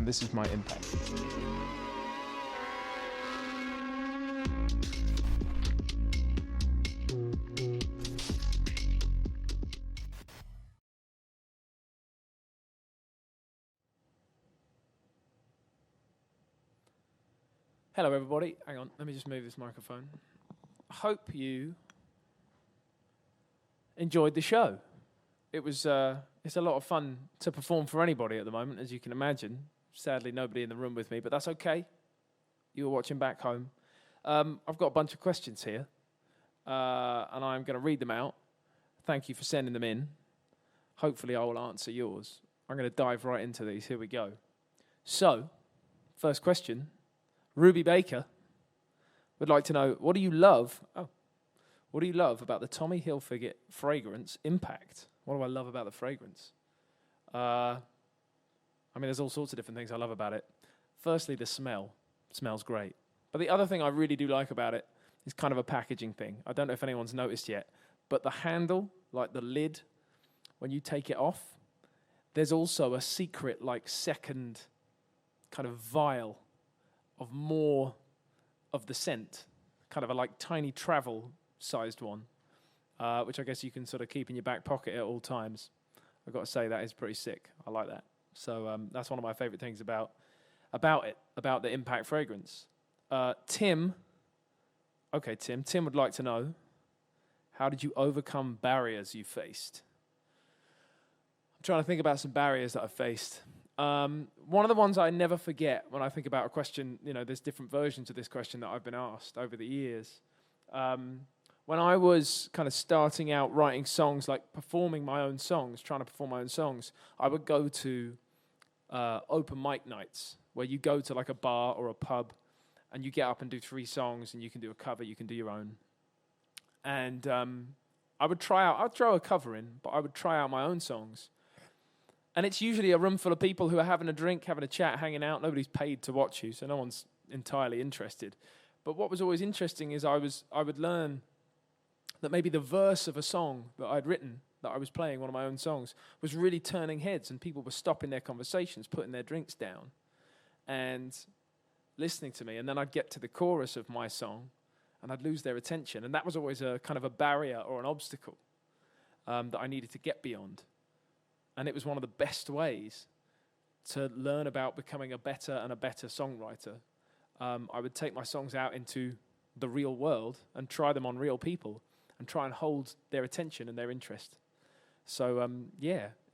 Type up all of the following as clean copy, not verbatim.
this is my impact. Hello, everybody. Hang on, let me just move this microphone. Hope you enjoyed the show. It was it's a lot of fun to perform for anybody at the moment, as you can imagine. Sadly, nobody in the room with me, but that's okay. You were watching back home. I've got a bunch of questions here, and I'm going to read them out. Thank you for sending them in. Hopefully, I will answer yours. I'm going to dive right into these. Here we go. So, first question. Ruby Baker would like to know, what do you love about the Tommy Hilfiger fragrance Impact? What do I love about the fragrance? I mean, there's all sorts of different things I love about it. Firstly, the smell. It smells great. But the other thing I really do like about it is kind of a packaging thing. I don't know if anyone's noticed yet, but the handle, like the lid, when you take it off, there's also a secret, like, second kind of vial of more of the scent, kind of a like tiny travel-sized one, which I guess you can sort of keep in your back pocket at all times. I've got to say that is pretty sick. I like that. So that's one of my favorite things about the Impact fragrance. Tim would like to know, how did you overcome barriers you faced? I'm trying to think about some barriers that I've faced. One of the ones I never forget when I think about a question, there's different versions of this question that I've been asked over the years. When I was kind of starting out writing songs, like performing my own songs, trying to perform my own songs, I would go to open mic nights where you go to like a bar or a pub and you get up and do 3 songs and you can do a cover, you can do your own. And I'd throw a cover in, but I would try out my own songs. And it's usually a room full of people who are having a drink, having a chat, hanging out. Nobody's paid to watch you, so no one's entirely interested. But what was always interesting is I would learn that maybe the verse of a song that I'd written, that I was playing, one of my own songs, was really turning heads, and people were stopping their conversations, putting their drinks down, and listening to me. And then I'd get to the chorus of my song, and I'd lose their attention. And that was always a kind of a barrier or an obstacle that I needed to get beyond. And it was one of the best ways to learn about becoming a better and a better songwriter. I would take my songs out into the real world and try them on real people and try and hold their attention and their interest. So,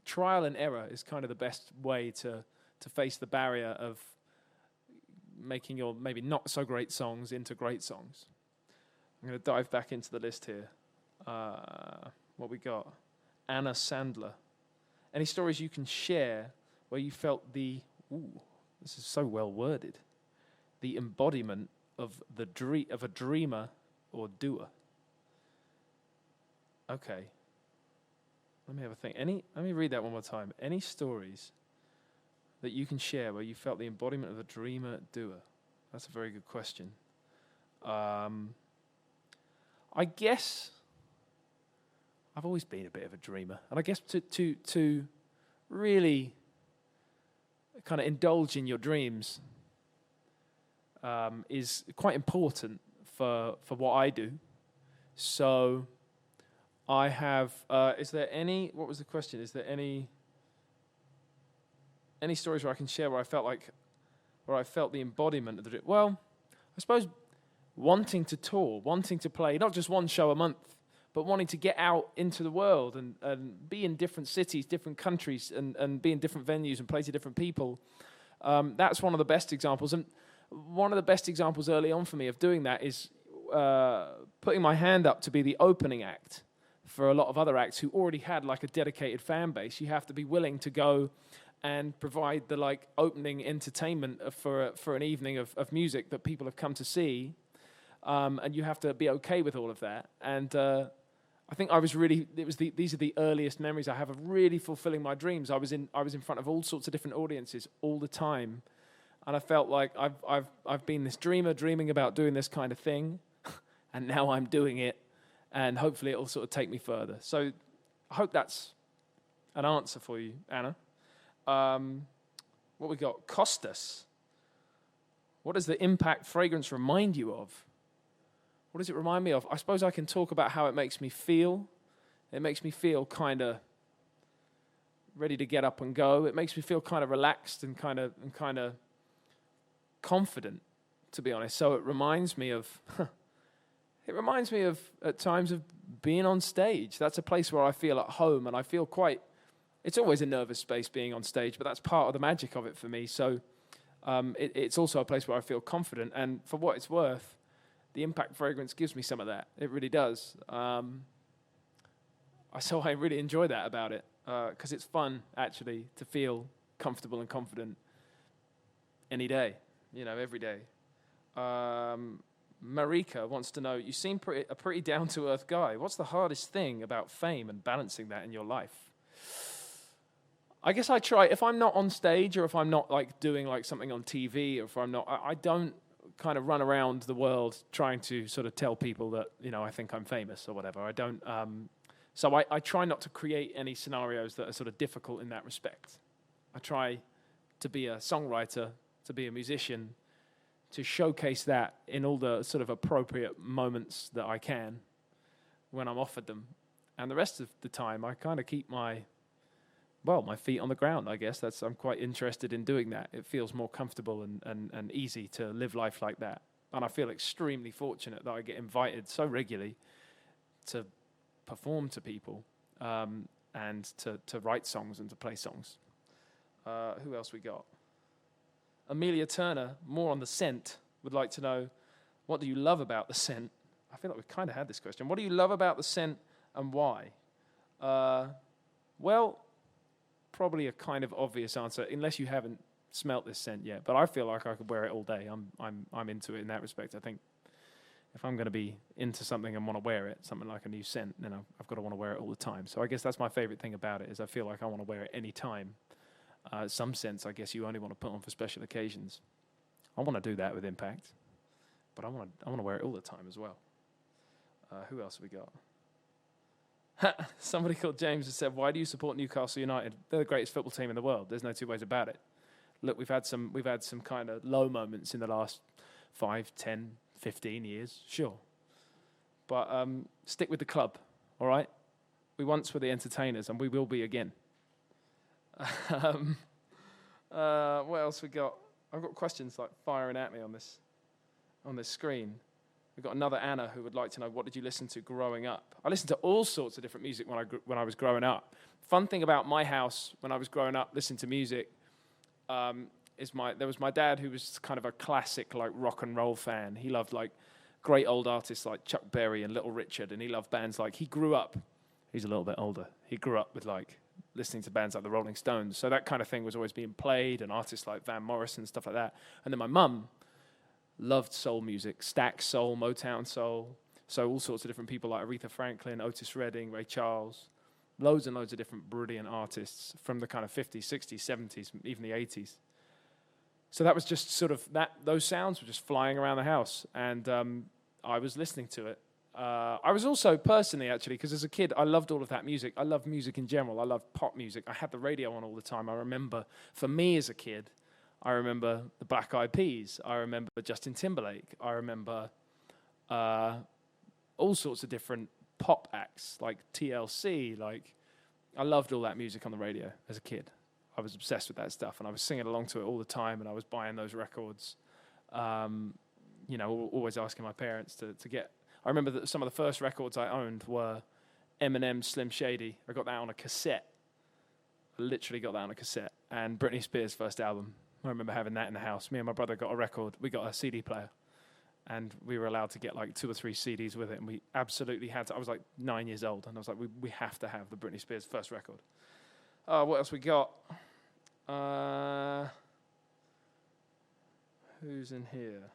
trial and error is kind of the best way to face the barrier of making your maybe not so great songs into great songs. I'm going to dive back into the list here. What we got? Anna Sandler. Any stories you can share where you felt this is so well worded, the embodiment of a dreamer or doer? Okay. Let me have a think. Let me read that one more time. Any stories that you can share where you felt the embodiment of a dreamer doer? That's a very good question. I guess I've always been a bit of a dreamer, and I guess to really kind of indulge in your dreams is quite important for what I do. So I have. Is there any? What was the question? Is there any stories where I can share where I felt the embodiment of the dream? Well, I suppose wanting to tour, wanting to play not just one show a month, but wanting to get out into the world and be in different cities, different countries, and be in different venues and play to different people. That's one of the best examples. And one of the best examples early on for me of doing that is putting my hand up to be the opening act for a lot of other acts who already had like a dedicated fan base. You have to be willing to go and provide the like opening entertainment for an evening of music that people have come to see. And you have to be okay with all of that. And I think these are the earliest memories I have of really fulfilling my dreams. I was in front of all sorts of different audiences all the time, and I felt like I've been this dreamer dreaming about doing this kind of thing, and now I'm doing it, and hopefully it'll sort of take me further. So I hope that's an answer for you, Anna. What we got? Costas. What does the impact fragrance remind you of? What does it remind me of? I suppose I can talk about how it makes me feel. It makes me feel kind of ready to get up and go. It makes me feel kind of relaxed and kind of confident, to be honest. So it reminds me of at times of being on stage. That's a place where I feel at home, and I feel quite. It's always a nervous space being on stage, but that's part of the magic of it for me. So it's also a place where I feel confident, and for what it's worth, the impact fragrance gives me some of that. It really does. So I really enjoy that about it, because it's fun, actually, to feel comfortable and confident any day, every day. Marika wants to know, you seem a pretty down-to-earth guy. What's the hardest thing about fame and balancing that in your life? I guess I try, if I'm not on stage or if I'm not doing something on TV, or if I'm not, I don't kind of run around the world trying to sort of tell people that, I think I'm famous or whatever. I don't, so I try not to create any scenarios that are sort of difficult in that respect. I try to be a songwriter, to be a musician, to showcase that in all the sort of appropriate moments that I can when I'm offered them. And the rest of the time, I kind of keep my feet on the ground, I guess. I'm quite interested in doing that. It feels more comfortable and easy to live life like that. And I feel extremely fortunate that I get invited so regularly to perform to people and to write songs and to play songs. Who else we got? Amelia Turner, more on the scent, would like to know, what do you love about the scent? I feel like we've kind of had this question. What do you love about the scent and why? Well, probably a kind of obvious answer, unless you haven't smelt this scent yet. But I feel like I could wear it all day. I'm into it in that respect. I think if I'm going to be into something and want to wear it, something like a new scent, then I've got to want to wear it all the time. So I guess that's my favorite thing about it, is I feel like I want to wear it any time. Some scents, I guess, you only want to put on for special occasions. I want to do that with Impact, but I want to wear it all the time as well. Who else have we got? Somebody called James has said, "Why do you support Newcastle United? They're the greatest football team in the world. There's no two ways about it." Look, we've had some kind of low moments in the last 5, 10, 15 years, sure, but stick with the club, all right? We once were the entertainers, and we will be again. What else we got? I've got questions firing at me on this screen. We've got another Anna who would like to know, what did you listen to growing up? I listened to all sorts of different music when I was growing up. Fun thing about my house when I was growing up, listening to music, there was my dad, who was kind of a classic rock and roll fan. He loved great old artists like Chuck Berry and Little Richard, and he loved bands he's a little bit older. He grew up with listening to bands like the Rolling Stones. So that kind of thing was always being played, and artists like Van Morrison, stuff like that. And then my mum loved soul music, Stax soul, Motown soul. So all sorts of different people like Aretha Franklin, Otis Redding, Ray Charles. Loads and loads of different brilliant artists from the kind of 50s, 60s, 70s, even the 80s. So that was just sort of those sounds were just flying around the house. And I was listening to it. I was also personally, actually, because as a kid, I loved all of that music. I loved music in general. I loved pop music. I had the radio on all the time. I remember, for me as a kid, I remember the Black Eyed Peas. I remember Justin Timberlake. I remember all sorts of different pop acts, like TLC. I loved all that music on the radio as a kid. I was obsessed with that stuff, and I was singing along to it all the time, and I was buying those records. Always asking my parents to get... I remember that some of the first records I owned were Eminem's Slim Shady. I got that on a cassette. I literally got that on a cassette. And Britney Spears' first album. I remember having that in the house. Me and my brother got a record. We got a CD player. And we were allowed to get 2 or 3 CDs with it. And we absolutely had to. I was 9 years old. And I was like, we have to have the Britney Spears' first record. What else we got? Who's in here?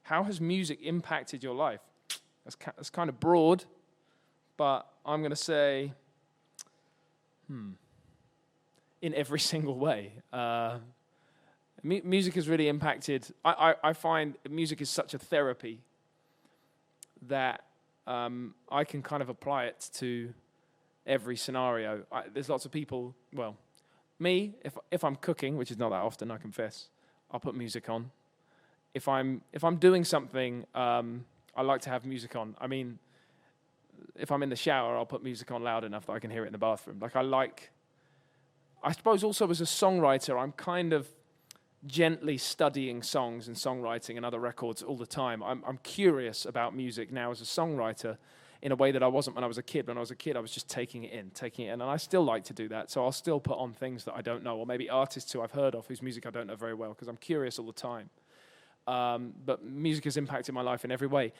How has music impacted your life? That's kind of broad, but I'm going to say, in every single way. Music has really impacted. I find music is such a therapy that I can kind of apply it to every scenario. There's lots of people, if I'm cooking, which is not that often, I confess, I'll put music on. If I'm doing something, I like to have music on. I mean, if I'm in the shower, I'll put music on loud enough that I can hear it in the bathroom. I suppose also as a songwriter, I'm kind of gently studying songs and songwriting and other records all the time. I'm curious about music now as a songwriter in a way that I wasn't when I was a kid. When I was a kid, I was just taking it in, and I still like to do that. So I'll still put on things that I don't know, or maybe artists who I've heard of whose music I don't know very well, because I'm curious all the time. But music has impacted my life in every way.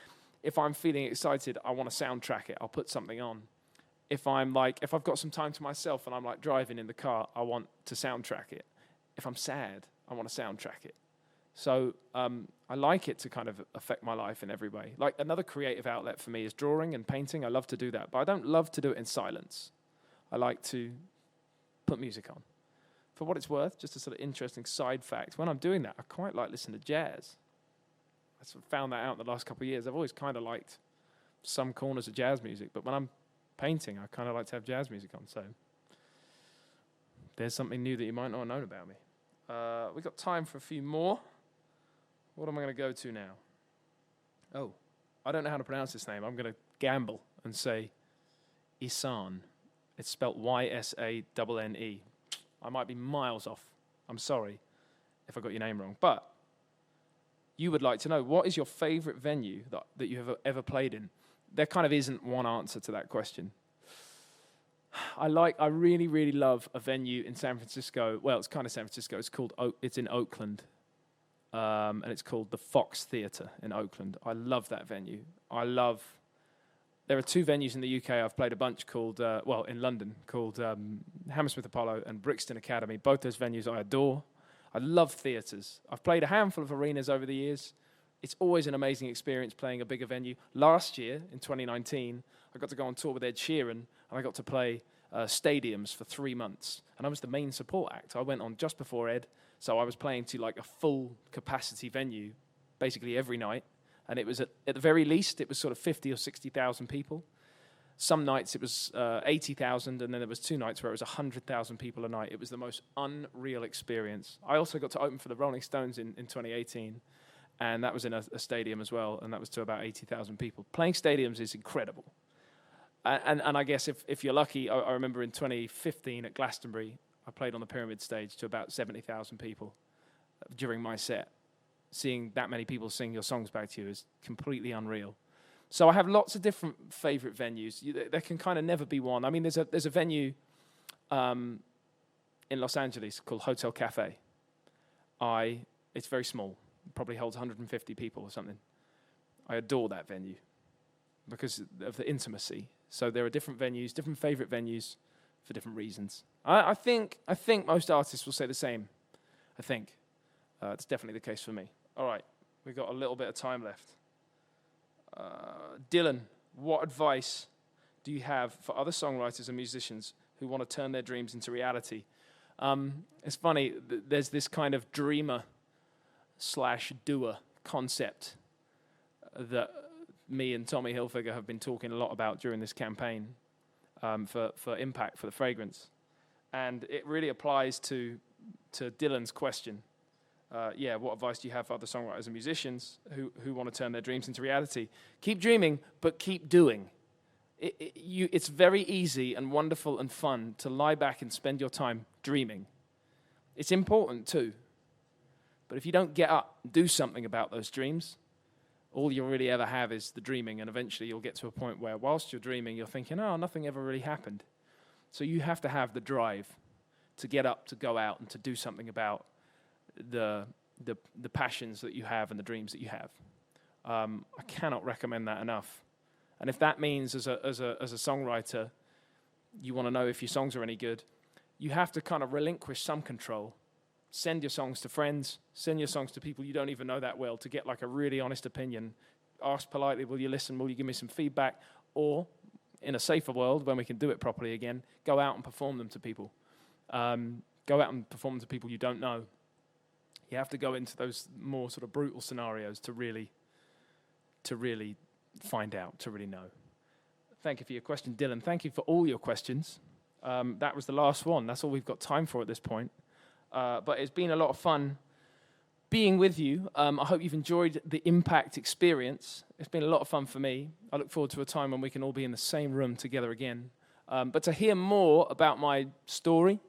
If I'm feeling excited, I want to soundtrack it. I'll put something on. If I've got some time to myself and I'm like driving in the car, I want to soundtrack it. If I'm sad, I want to soundtrack it. So I like it to kind of affect my life in every way. Like another creative outlet for me is drawing and painting. I love to do that, but I don't love to do it in silence. I like to put music on. For what it's worth, just a sort of interesting side fact, when I'm doing that, I quite like listening to jazz. I sort of found that out in the last couple of years. I've always kind of liked some corners of jazz music, but when I'm painting, I kind of like to have jazz music on. So there's something new that you might not have known about me. We've got time for a few more. What am I going to go to now? Oh, I don't know how to pronounce this name. I'm going to gamble and say Isan. It's spelt Ysanne. I might be miles off. I'm sorry if I got your name wrong. But you would like to know, what is your favorite venue that you have ever played in? There kind of isn't one answer to that question. I really, really love a venue in San Francisco. Well, it's kind of San Francisco. It's in Oakland. And it's called the Fox Theatre in Oakland. I love that venue. There are two venues in the UK I've played a bunch called, in London, called Hammersmith Apollo and Brixton Academy. Both those venues I adore. I love theatres. I've played a handful of arenas over the years. It's always an amazing experience playing a bigger venue. Last year, in 2019, I got to go on tour with Ed Sheeran, and I got to play stadiums for 3 months. And I was the main support act. I went on just before Ed, so I was playing to like a full capacity venue basically every night. And it was at the very least, it was sort of 50 or 60,000 people. Some nights it was 80,000, and then there was 2 nights where it was 100,000 people a night. It was the most unreal experience. I also got to open for the Rolling Stones in 2018, and that was in a stadium as well, and that was to about 80,000 people. Playing stadiums is incredible. And I guess if you're lucky, I remember in 2015 at Glastonbury, I played on the Pyramid stage to about 70,000 people during my set. Seeing that many people sing your songs back to you is completely unreal. So I have lots of different favorite venues. There can kind of never be one. I mean, there's a venue in Los Angeles called Hotel Cafe. It's very small. It probably holds 150 people or something. I adore that venue because of the intimacy. So there are different venues, different favorite venues for different reasons. I think most artists will say the same. I think. It's definitely the case for me. All right, we've got a little bit of time left. Dylan, what advice do you have for other songwriters and musicians who want to turn their dreams into reality? It's funny, there's this kind of dreamer/doer concept that me and Tommy Hilfiger have been talking a lot about during this campaign for Impact, for the fragrance. And it really applies to Dylan's question. What advice do you have for other songwriters and musicians who want to turn their dreams into reality? Keep dreaming, but keep doing. It's very easy and wonderful and fun to lie back and spend your time dreaming. It's important too. But if you don't get up and do something about those dreams, all you'll really ever have is the dreaming, and eventually you'll get to a point where whilst you're dreaming, you're thinking, oh, nothing ever really happened. So you have to have the drive to get up, to go out, and to do something about the passions that you have and the dreams that you have. I cannot recommend that enough. And if that means as a songwriter, you want to know if your songs are any good, you have to kind of relinquish some control. Send your songs to friends, send your songs to people you don't even know that well to get like a really honest opinion. Ask politely, will you listen, will you give me some feedback? Or, in a safer world, when we can do it properly again, go out and perform them to people. Go out and perform them to people you don't know. You have to go into those more sort of brutal scenarios to really find out, to really know. Thank you for your question, Dylan. Thank you for all your questions. That was the last one. That's all we've got time for at this point. But it's been a lot of fun being with you. I hope you've enjoyed the Impact experience. It's been a lot of fun for me. I look forward to a time when we can all be in the same room together again. But to hear more about my story,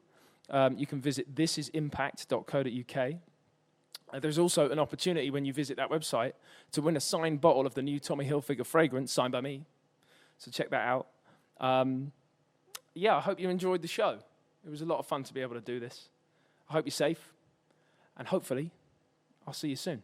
you can visit thisisimPact.co.uk. There's also an opportunity when you visit that website to win a signed bottle of the new Tommy Hilfiger fragrance signed by me. So check that out. I hope you enjoyed the show. It was a lot of fun to be able to do this. I hope you're safe, and hopefully I'll see you soon.